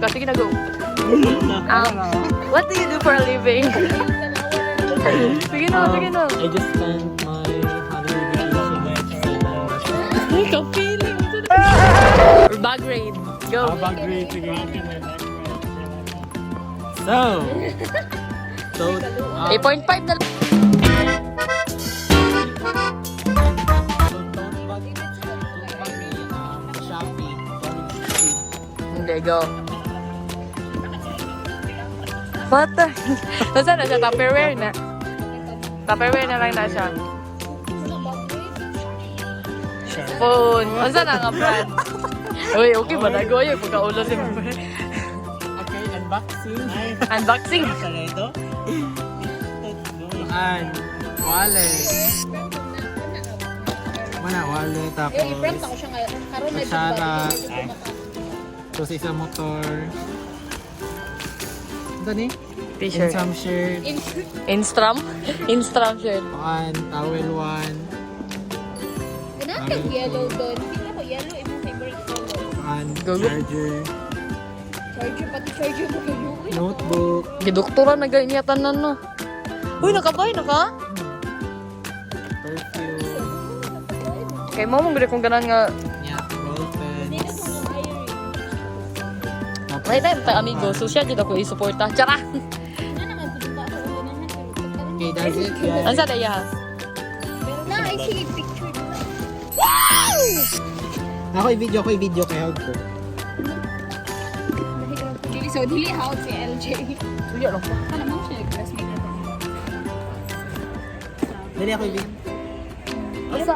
ka. Sige na, go. What do you do for a living? Sige na, sige na. I just spent my holiday vacation with Ay, ka-feeling. Bag raid. Go. Bag grade. So, 8.5 na. Shopee. Hindi, go. What the? Nasaan na siya? Tupperware na. Tupperware na lang na siya. Phone. Nasaan na nga brand? Uy, okay ba? Nagoy yung pagkaulo si Mama. Okay, unboxing. Unboxing. Sana ito? Wallet. Mana wallet tapos Sara. Tapos isang motor. Ito ni? T-shirt. Some shirt. Instram? Instram shirt. Towel one. Ganun yung yellow doon. Tingnan ko, yellow yung favorite color. Gago. Charger. Charger, pati charger mo kayo. Notebook. Gidoktora na ganyan na no. Uy, nakabay na ka? Perfume. Kay mo mong kung ganan nga. Yeah, ball pens. May time tayo amigo. So siya dito ko i-supporta. Tsara! Okay, that's it guys. Ano sa daya? Na, I see picture doon. Ako i-video kay Hog ko. So, dili out si LJ. Suya lang pa. Ano mo siya, classmate na doon. Dali ako i-video. Asa.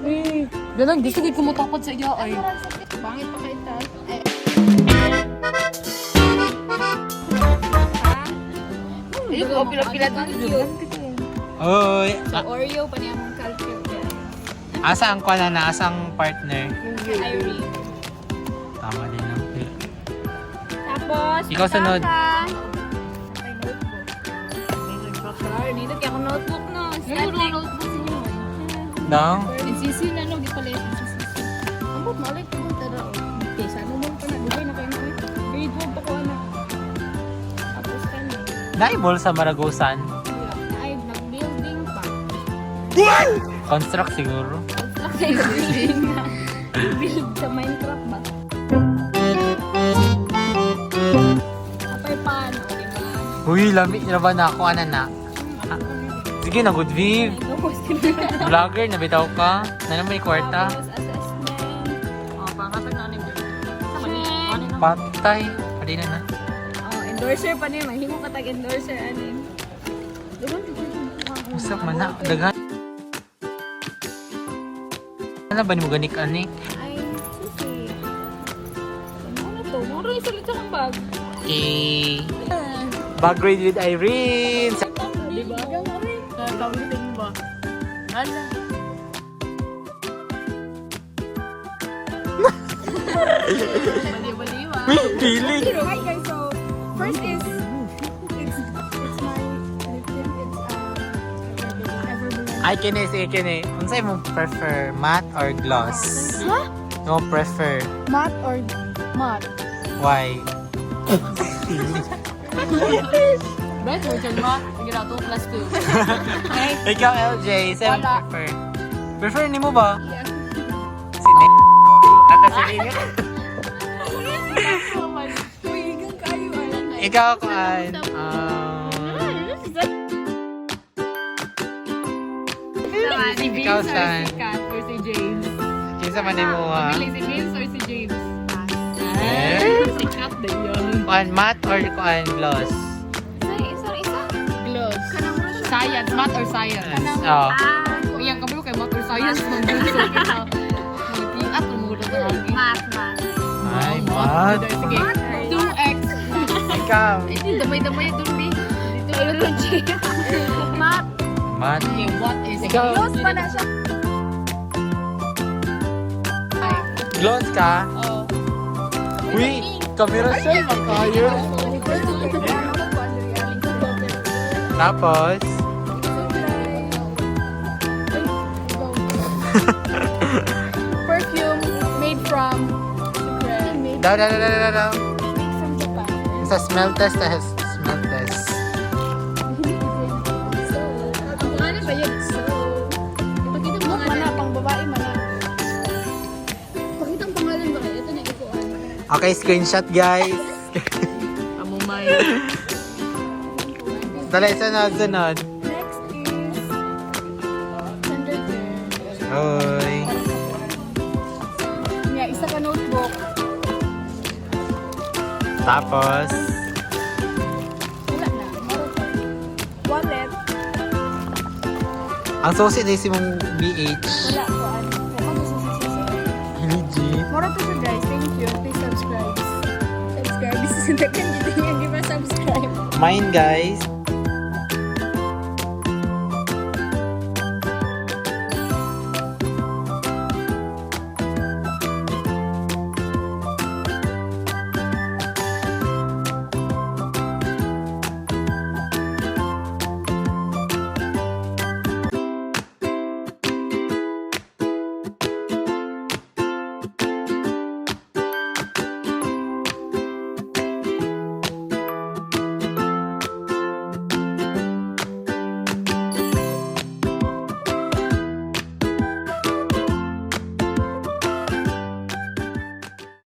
Eh, ganun. Gusto ko kumutapad sa iya ay. Bangit pa kayo taas. Ayun ko, pila-pila dito. Oy, So, Oreo pa niya mong culture. asa ang kwa na asang partner? Irene. Tama din ang Tapos, Ikaw sunod. May notebook. Sorry, nindot kaya ako notebook no. Static. Dang? NCC na no, gipalit. NCC. Ambot, malit ko tara. Okay, sana mo pa na. Dugay na kayo na. Grade 1 pa ko na. Tapos ka na. Naibol sa Maragosan. Ay, nag-building pa. Construct siguro. Okay, building na. Build sa Minecraft ba? Apay paano, di ba? Uy, lami na ba na ako? Ano na? Ah, sige na, good vibe. Vlogger, nabitaw ka. Na naman yung kwarta. Tapos, assessment. Oh, pangatag na ni. Patay. Pwede na. Oh, endorser pa niya. Mahimo ka tag-endorser. Ano yun? Usap man na. Dagan. Ano ba ni mo ganik ani? Ay, susi. Ano to? Muro yung salit sa kang bag. Okay. Bag grade with Irene. Di ba? Nakawitin mo ba? Hala. Bali-baliwa. Feeling. Hi guys, so first is it's my lip tint. It's Everblush. Ay, kini. Unsay mo prefer, matte or gloss? Huh? No prefer. Matte or matte? Why? Best version mo. Sige na, 2 plus 2. Ikaw, LJ, sa'yo mo Wala. prefer. Prefer ni mo ba? Yeah. Si Ata si Nene. Tuigan kayo. Ikaw, Kuan. Ikaw, San. Si Kat or si James? Kinsa man ni mo, ha? Pili si Vince or si James? Eh? Si Kat na yun. Kuan, matte or kuan, gloss? Gloss. Science. Math or science? Oo. Kung iyang kabalo kay math or science, mag-gusto kita. Mag-tiat, tumulog ka lagi. Ay, matte. Sige. 2x. Ikaw. Damay-damay doon, di. Biology. Math. Matte. Okay, what is Ikaw. Close pa na siya. Gloss ka? Oh. Uy, camera siya. Makayo. Tapos, Perfume made from Secret. Daw. Make from Japan. Sa smell test. Smell test. So, ang pangalan ba yun? So, ipakita mo mana, pang babae mana. Pakita ang pangalan ba kayo? Ito na ikuan. Okay, screenshot guys. Amo may. Dali, sunod. Next is Thunderbird. Hoy. Yeah, isa ka notebook. Tapos, Wala na. Meron pa. Wallet. ang susi na si mong BH. Wala ko. Ano sa sisi? Legit. Mora to siya guys. Thank you. Please subscribe. Subscribe. This is the kan. Hindi ba subscribe? Mine guys.